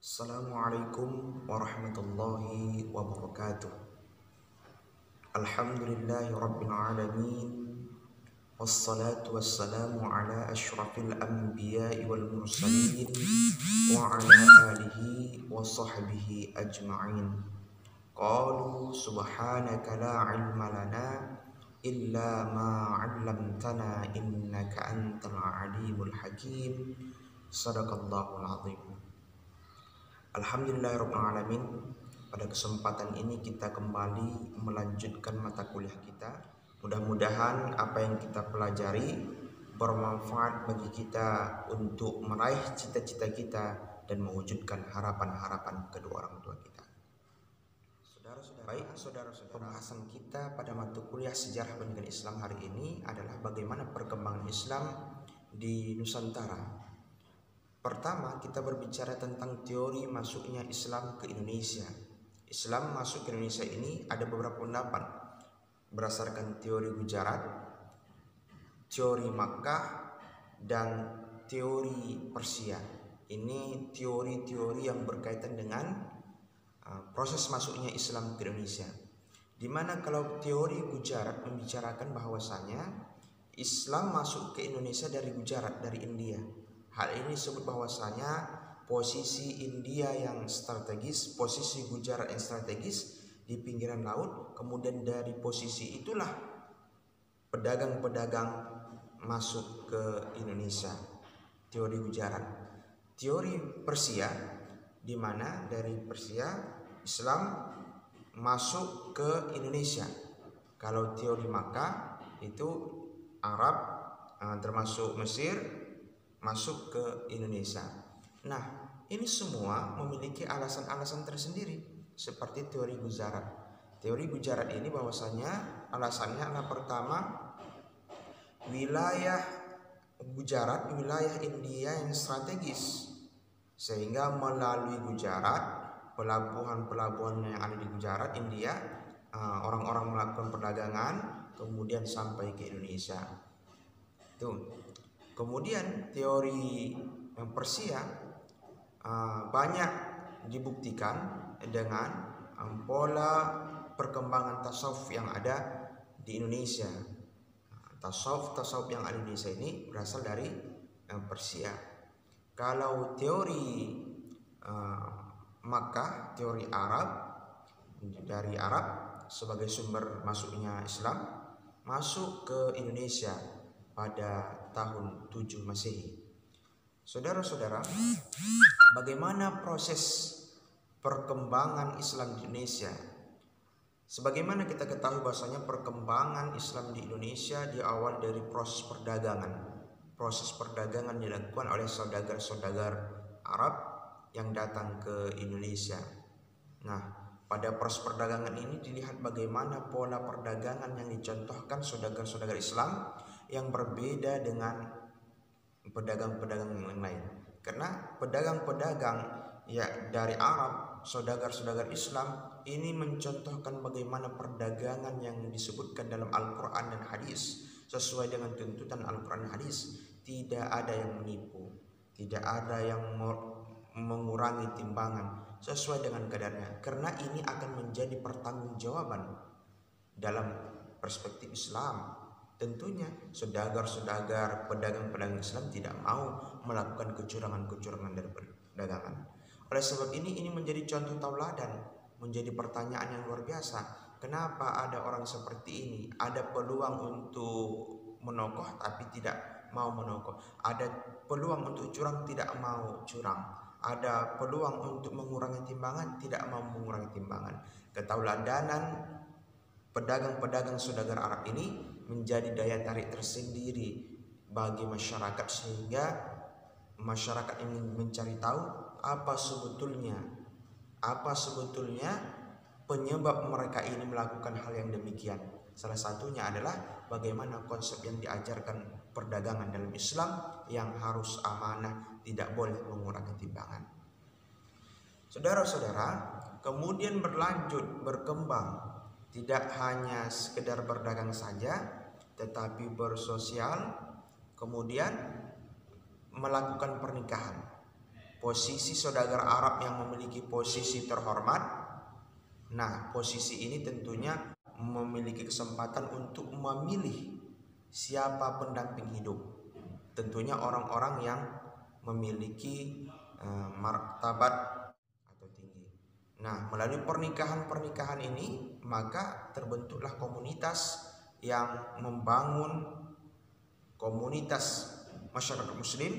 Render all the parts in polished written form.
Assalamualaikum warahmatullahi wabarakatuh. Alhamdulillahi rabbil alamin. Wassalatu wassalamu ala ashrafil anbiya'i wal mursalin wa ala alihi wa sahbihi ajma'in. Qalu subhanaka la ilma lana illa ma 'allamtana innaka antal alimul hakim. Sadaqallahul azim. Alhamdulillahirrahmanirrahim. Pada kesempatan ini kita kembali melanjutkan mata kuliah kita. Mudah-mudahan apa yang kita pelajari bermanfaat bagi kita untuk meraih cita-cita kita dan mewujudkan harapan-harapan kedua orang tua kita. Saudara-saudara, pembahasan kita pada mata kuliah sejarah pendidikan Islam hari ini adalah bagaimana perkembangan Islam di Nusantara. Pertama, kita berbicara tentang teori masuknya Islam ke Indonesia. Islam masuk ke Indonesia ini ada beberapa pendapat berdasarkan teori Gujarat, teori Makkah, dan teori Persia. Ini teori-teori yang berkaitan dengan proses masuknya Islam ke Indonesia. Dimana kalau teori Gujarat membicarakan bahwasanya Islam masuk ke Indonesia dari Gujarat, dari India. Hal ini disebut bahwasanya posisi India yang strategis, posisi Gujarat yang strategis di pinggiran laut, kemudian dari posisi itulah pedagang-pedagang masuk ke Indonesia. Teori Gujarat. Teori Persia, di mana dari Persia Islam masuk ke Indonesia. Kalau teori Makkah itu Arab termasuk Mesir masuk ke Indonesia. Nah, ini semua memiliki alasan-alasan tersendiri seperti teori Gujarat. Teori Gujarat ini bahwasanya alasannya adalah pertama, wilayah Gujarat wilayah India yang strategis, sehingga melalui Gujarat, pelabuhan-pelabuhan yang ada di Gujarat, India, orang-orang melakukan perdagangan kemudian sampai ke Indonesia. Tuh. Kemudian teori yang Persia banyak dibuktikan dengan pola perkembangan tasawuf yang ada di Indonesia. Tasawuf yang ada di Indonesia ini berasal dari Persia. Kalau teori Makkah, teori Arab, dari Arab sebagai sumber masuknya Islam masuk ke Indonesia pada tahun 7 Masehi. Saudara-saudara, bagaimana proses perkembangan Islam di Indonesia? Sebagaimana kita ketahui bahwasanya perkembangan Islam di Indonesia diawali dari proses perdagangan. Proses perdagangan dilakukan oleh saudagar-saudagar Arab yang datang ke Indonesia. Nah, pada proses perdagangan ini dilihat bagaimana pola perdagangan yang dicontohkan saudagar-saudagar Islam yang berbeda dengan pedagang-pedagang yang lain. Karena pedagang-pedagang ya dari Arab, saudagar-saudagar Islam ini mencontohkan bagaimana perdagangan yang disebutkan dalam Al-Quran dan hadis sesuai dengan tuntutan Al-Quran dan hadis. Tidak ada yang menipu, tidak ada yang mengurangi timbangan, sesuai dengan kadarnya, karena ini akan menjadi pertanggungjawaban dalam perspektif Islam. Tentunya saudagar-saudagar pedagang-pedagang Islam tidak mau melakukan kecurangan-kecurangan dari perdagangan. Oleh sebab ini menjadi contoh tauladan, menjadi pertanyaan yang luar biasa. Kenapa ada orang seperti ini? Ada peluang untuk menokoh tapi tidak mau menokoh. Ada peluang untuk curang, tidak mau curang. Ada peluang untuk mengurangi timbangan, tidak mau mengurangi timbangan. Ketauladanan pedagang-pedagang saudagar Arab ini menjadi daya tarik tersendiri bagi masyarakat, sehingga masyarakat ingin mencari tahu apa sebetulnya penyebab mereka ini melakukan hal yang demikian. Salah satunya adalah bagaimana konsep yang diajarkan perdagangan dalam Islam yang harus amanah, tidak boleh mengurangi timbangan. Saudara-saudara, kemudian berkembang, tidak hanya sekedar berdagang saja, tetapi bersosial, kemudian melakukan pernikahan. posisi saudagar Arab yang memiliki posisi terhormat. Nah, posisi ini tentunya memiliki kesempatan untuk memilih siapa pendamping hidup. Tentunya orang-orang yang memiliki martabat atau tinggi. Nah, melalui pernikahan ini maka terbentuklah komunitas yang membangun komunitas masyarakat muslim,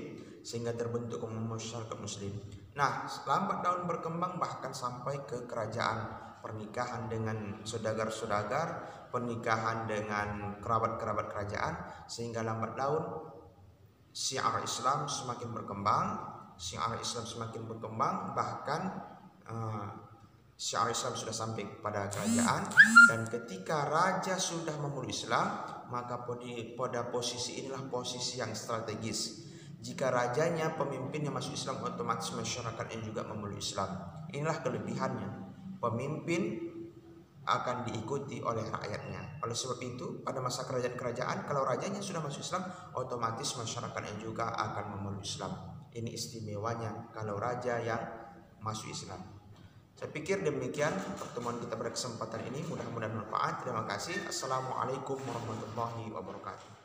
sehingga terbentuk masyarakat muslim. Nah, lambat laun berkembang bahkan sampai ke kerajaan, pernikahan dengan saudagar-saudagar, pernikahan dengan kerabat-kerabat kerajaan, sehingga lambat laun syiar Islam semakin berkembang, bahkan syiar Islam sudah sampai pada kerajaan, dan ketika raja sudah memeluk Islam, maka pada posisi inilah posisi yang strategis. Jika rajanya, pemimpinnya masuk Islam, otomatis masyarakatnya juga memeluk Islam. Inilah kelebihannya. Pemimpin akan diikuti oleh rakyatnya. Oleh sebab itu, pada masa kerajaan-kerajaan, kalau rajanya sudah masuk Islam, otomatis masyarakatnya juga akan memeluk Islam. Ini istimewanya kalau raja yang masuk Islam. Saya pikir demikian pertemuan kita pada kesempatan ini. Mudah-mudahan bermanfaat. Terima kasih. Assalamualaikum warahmatullahi wabarakatuh.